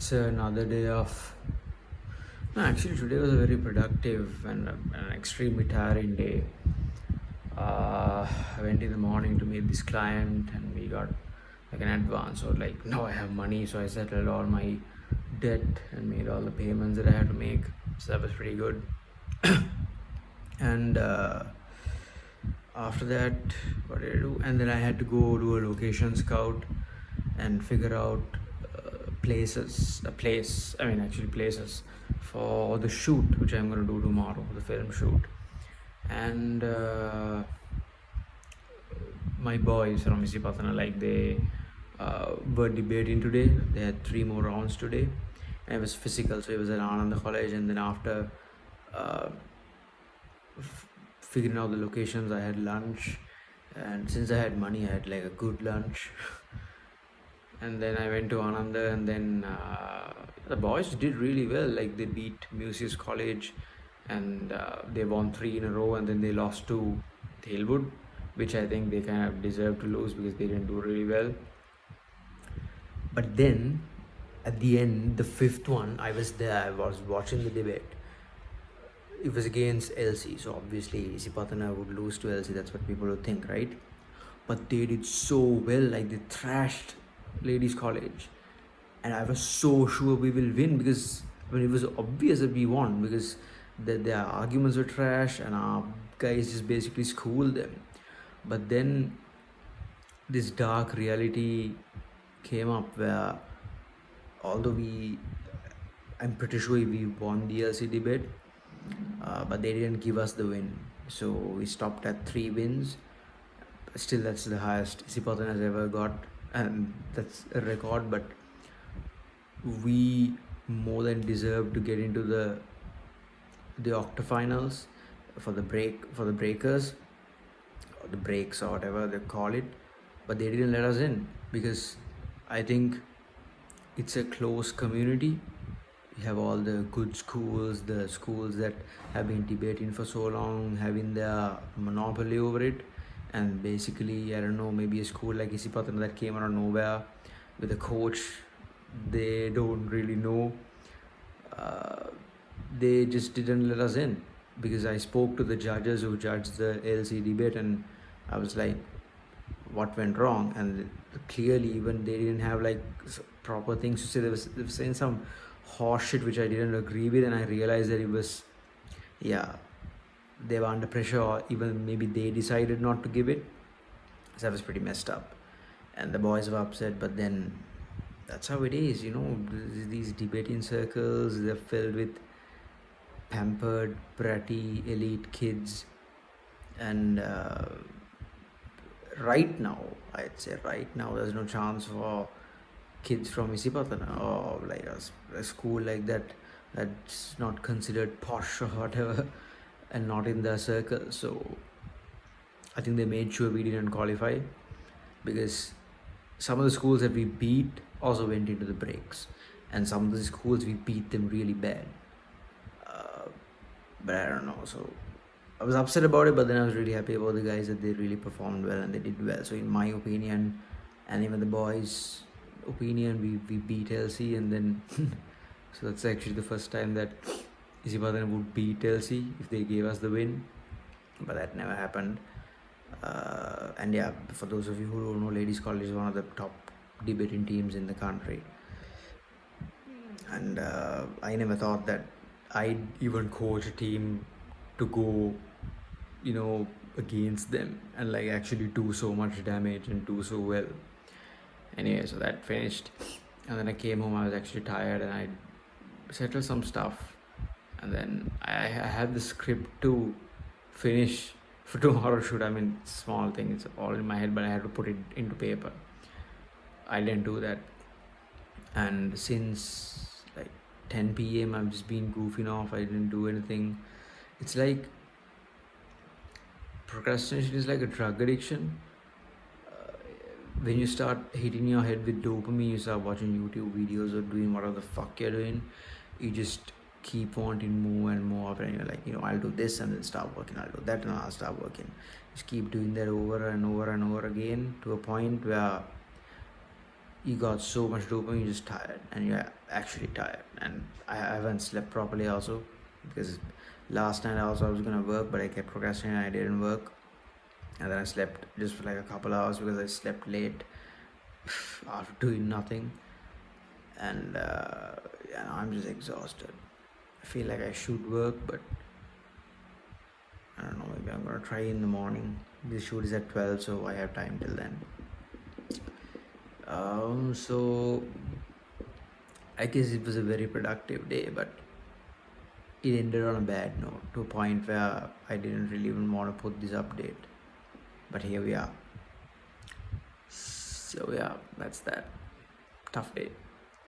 It's another day of. No, actually, today was a very productive and an extremely tiring day. I went in the morning to meet this client, and we got like an advance. Or like, now I have money, so I settled all my debt and made all the payments that I had to make. So that was pretty good. And after that, what did I do? And then I had to go do a location scout and figure out places for the shoot which I'm going to do tomorrow, the film shoot. And my boys from Isipatana, like they were debating today. They had 3 more rounds today, and it was physical, so it was at Ananda College. And then after uh, figuring out the locations, I had lunch, and since I had money, I had like a good lunch. And then I went to Ananda, and then the boys did really well. Like they beat Museus College, and they won 3 in a row, and then they lost to Thalwood, which I think they kind of deserved to lose because they didn't do really well. But then at the end, the fifth one, I was there. I was watching the debate. It was against LC, so obviously Isipatana would lose to LC. That's what people would think, right? But they did so well. Like they thrashed Ladies College, and I was so sure we will win because it was obvious that we won because their arguments were trash and our guys just basically schooled them. But then this dark reality came up where, although I'm pretty sure we won the LC debate, but they didn't give us the win, so we stopped at 3 wins. Still, that's the highest Isipatan has ever got, and that's a record. But we more than deserve to get into the octafinals for the breakers, or the breaks, or whatever they call it. But they didn't let us in because I think it's a close community. We have all the good schools, the schools that have been debating for so long, having their monopoly over it. And basically, I don't know, maybe a school like Isipatana that came out of nowhere with a coach they don't really know. They just didn't let us in because I spoke to the judges who judged the LC debate, and I was like, what went wrong? And clearly, even they didn't have like proper things to say. They were saying some horse shit which I didn't agree with, and I realized that it was, yeah, they were under pressure, or even maybe they decided not to give it. So that was pretty messed up, and the boys were upset. But then that's how it is, these debating circles, they're filled with pampered, bratty, elite kids. And right now, I'd say right now, there's no chance for kids from Isipatana or like a school like that that's not considered posh or whatever and not in the circle. So I think they made sure we didn't qualify because some of the schools that we beat also went into the breaks, and some of the schools we beat them really bad. But I don't know, so I was upset about it, but then I was really happy about the guys that they really performed well and they did well. So in my opinion, and even the boys' opinion, we beat LC, and then so that's actually the first time that Isipatana would beat LC if they gave us the win, but that never happened. And yeah, for those of you who don't know, Ladies College is one of the top debating teams in the country, and I never thought that I'd even coach a team to go, against them and like actually do so much damage and do so well. Anyway, so that finished, and then I came home. I was actually tired, and I settled some stuff, and then I had the script to finish for tomorrow shoot. I mean, small thing, it's all in my head, but I had to put it into paper. I didn't do that, and since like 10 p.m. I've just been goofing off. I didn't do anything. It's like procrastination is like a drug addiction. When you start hitting your head with dopamine, you start watching YouTube videos or doing whatever the fuck you're doing, you just keep wanting more and more of it, and you're like, I'll do this and then start working, I'll do that and I'll start working. Just keep doing that over and over and over again to a point where you got so much dopamine, you're just tired, and you're actually tired. And I haven't slept properly also, because last night also I was gonna work, but I kept procrastinating. I didn't work, and then I slept just for like a couple hours because I slept late after doing nothing, and I'm just exhausted. I feel like I should work, but I don't know. Maybe I'm gonna try in the morning. This shoot is at 12, so I have time till then. So I guess it was a very productive day, but it ended on a bad note, to a point where I didn't really even want to put this update. But here we are. So yeah, that's that. Tough day.